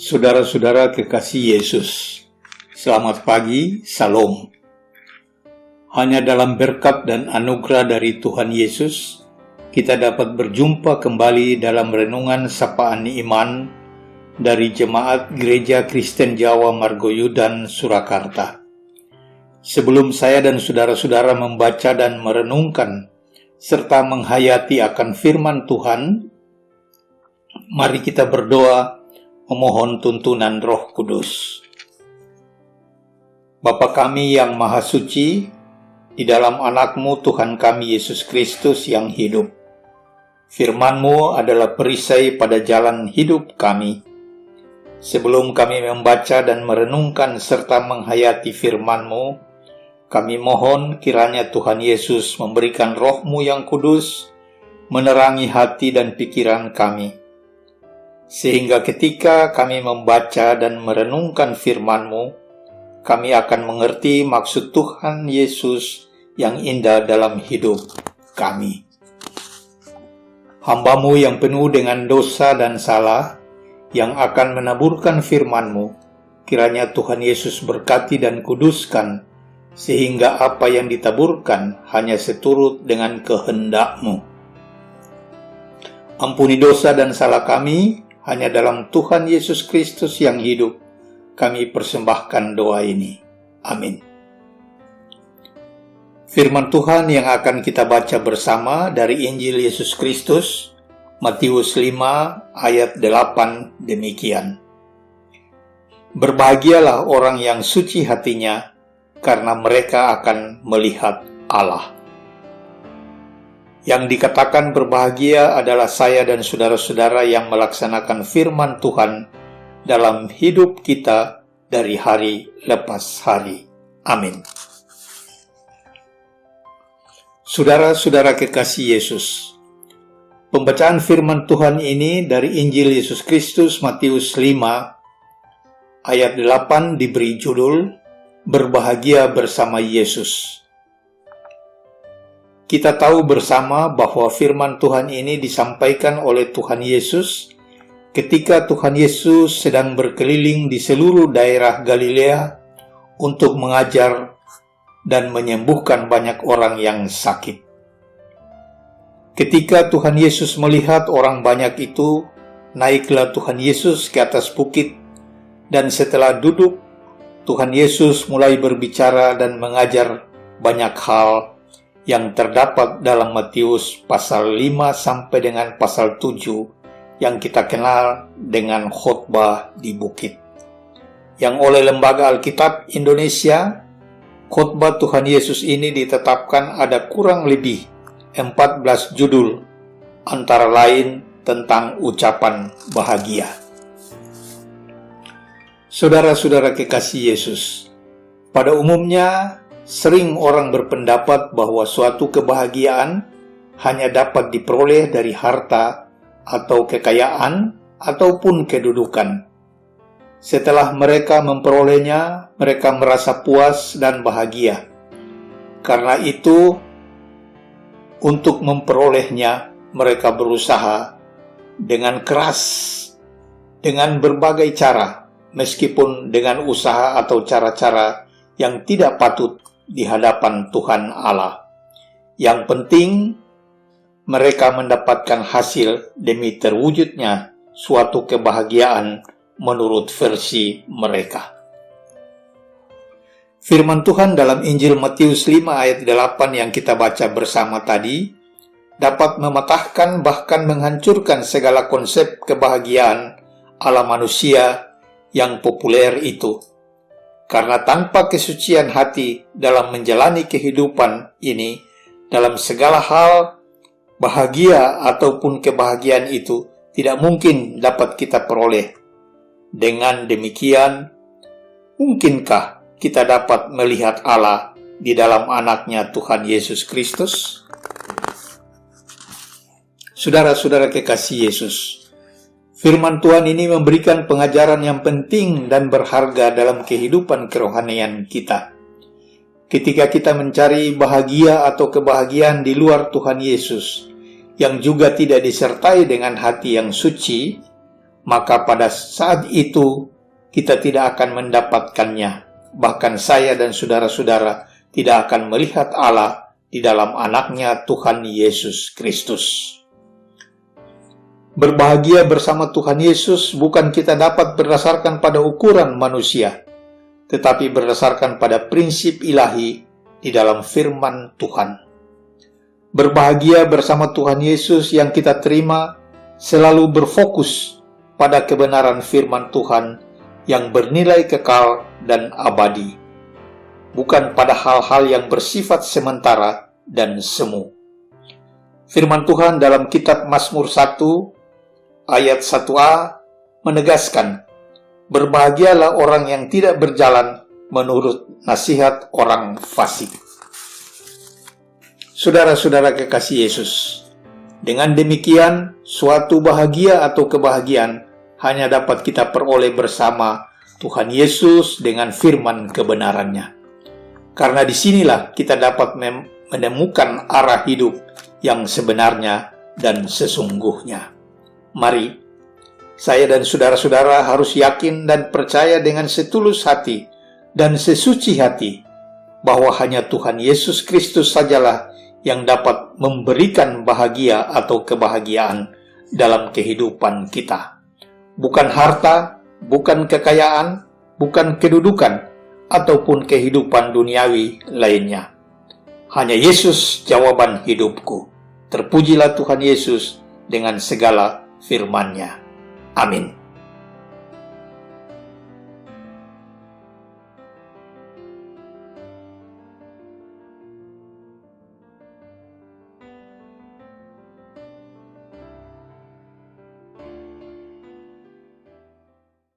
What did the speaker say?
Saudara-saudara kekasih Yesus, selamat pagi, Salam. Hanya dalam berkat dan anugerah dari Tuhan Yesus, kita dapat berjumpa kembali dalam renungan sapaan iman dari Jemaat Gereja Kristen Jawa Margoyudan, Surakarta. Sebelum saya dan saudara-saudara membaca dan merenungkan serta menghayati akan firman Tuhan, mari kita berdoa memohon tuntunan Roh Kudus. Bapa kami yang Maha Suci, di dalam anak-Mu Tuhan kami Yesus Kristus yang hidup. Firman-Mu adalah perisai pada jalan hidup kami. Sebelum kami membaca dan merenungkan serta menghayati firman-Mu, kami mohon kiranya Tuhan Yesus memberikan Roh-Mu yang kudus, menerangi hati dan pikiran kami. Sehingga ketika kami membaca dan merenungkan firman-Mu, kami akan mengerti maksud Tuhan Yesus yang indah dalam hidup kami. Hamba-Mu yang penuh dengan dosa dan salah, yang akan menaburkan firman-Mu, kiranya Tuhan Yesus berkati dan kuduskan, sehingga apa yang ditaburkan hanya seturut dengan kehendak-Mu. Ampuni dosa dan salah kami, hanya dalam Tuhan Yesus Kristus yang hidup, kami persembahkan doa ini. Amin. Firman Tuhan yang akan kita baca bersama dari Injil Yesus Kristus, Matius 5 ayat 8 demikian. Berbahagialah orang yang suci hatinya, karena mereka akan melihat Allah. Yang dikatakan berbahagia adalah saya dan saudara-saudara yang melaksanakan firman Tuhan dalam hidup kita dari hari lepas hari. Amin. Saudara-saudara kekasih Yesus, pembacaan firman Tuhan ini dari Injil Yesus Kristus Matius 5 ayat 8 diberi judul Berbahagia bersama Yesus. Kita tahu bersama bahwa firman Tuhan ini disampaikan oleh Tuhan Yesus ketika Tuhan Yesus sedang berkeliling di seluruh daerah Galilea untuk mengajar dan menyembuhkan banyak orang yang sakit. Ketika Tuhan Yesus melihat orang banyak itu, naiklah Tuhan Yesus ke atas bukit, dan setelah duduk, Tuhan Yesus mulai berbicara dan mengajar banyak hal yang terdapat dalam Matius pasal 5 sampai dengan pasal 7 yang kita kenal dengan khotbah di bukit. Yang oleh Lembaga Alkitab Indonesia, khotbah Tuhan Yesus ini ditetapkan ada kurang lebih 14 judul, antara lain tentang ucapan bahagia. Saudara-saudara kekasih Yesus, pada umumnya sering orang berpendapat bahwa suatu kebahagiaan hanya dapat diperoleh dari harta atau kekayaan ataupun kedudukan. Setelah mereka memperolehnya, mereka merasa puas dan bahagia. Karena itu, untuk memperolehnya, mereka berusaha dengan keras, dengan berbagai cara, meskipun dengan usaha atau cara-cara yang tidak patut di hadapan Tuhan Allah. Yang penting, mereka mendapatkan hasil demi terwujudnya suatu kebahagiaan menurut versi mereka. Firman Tuhan dalam Injil Matius 5 ayat 8 yang kita baca bersama tadi dapat mematahkan bahkan menghancurkan segala konsep kebahagiaan ala manusia yang populer itu. Karena tanpa kesucian hati dalam menjalani kehidupan ini, dalam segala hal, bahagia ataupun kebahagiaan itu tidak mungkin dapat kita peroleh. Dengan demikian, mungkinkah kita dapat melihat Allah di dalam anaknya Tuhan Yesus Kristus? Saudara-saudara kekasih Yesus, firman Tuhan ini memberikan pengajaran yang penting dan berharga dalam kehidupan kerohanian kita. Ketika kita mencari bahagia atau kebahagiaan di luar Tuhan Yesus, yang juga tidak disertai dengan hati yang suci, maka pada saat itu kita tidak akan mendapatkannya. Bahkan saya dan saudara-saudara tidak akan melihat Allah di dalam anaknya Tuhan Yesus Kristus. Berbahagia bersama Tuhan Yesus bukan kita dapat berdasarkan pada ukuran manusia, tetapi berdasarkan pada prinsip ilahi di dalam firman Tuhan. Berbahagia bersama Tuhan Yesus yang kita terima selalu berfokus pada kebenaran firman Tuhan yang bernilai kekal dan abadi, bukan pada hal-hal yang bersifat sementara dan semu. Firman Tuhan dalam kitab Mazmur 1 ayat 1a menegaskan, berbahagialah orang yang tidak berjalan menurut nasihat orang fasik. Saudara-saudara kekasih Yesus, dengan demikian suatu bahagia atau kebahagiaan hanya dapat kita peroleh bersama Tuhan Yesus dengan firman kebenarannya. Karena disinilah kita dapat menemukan arah hidup yang sebenarnya dan sesungguhnya. Mari, saya dan saudara-saudara harus yakin dan percaya dengan setulus hati dan sesuci hati bahwa hanya Tuhan Yesus Kristus sajalah yang dapat memberikan bahagia atau kebahagiaan dalam kehidupan kita. Bukan harta, bukan kekayaan, bukan kedudukan, ataupun kehidupan duniawi lainnya. Hanya Yesus jawaban hidupku. Terpujilah Tuhan Yesus dengan segala firman-Nya. Amin.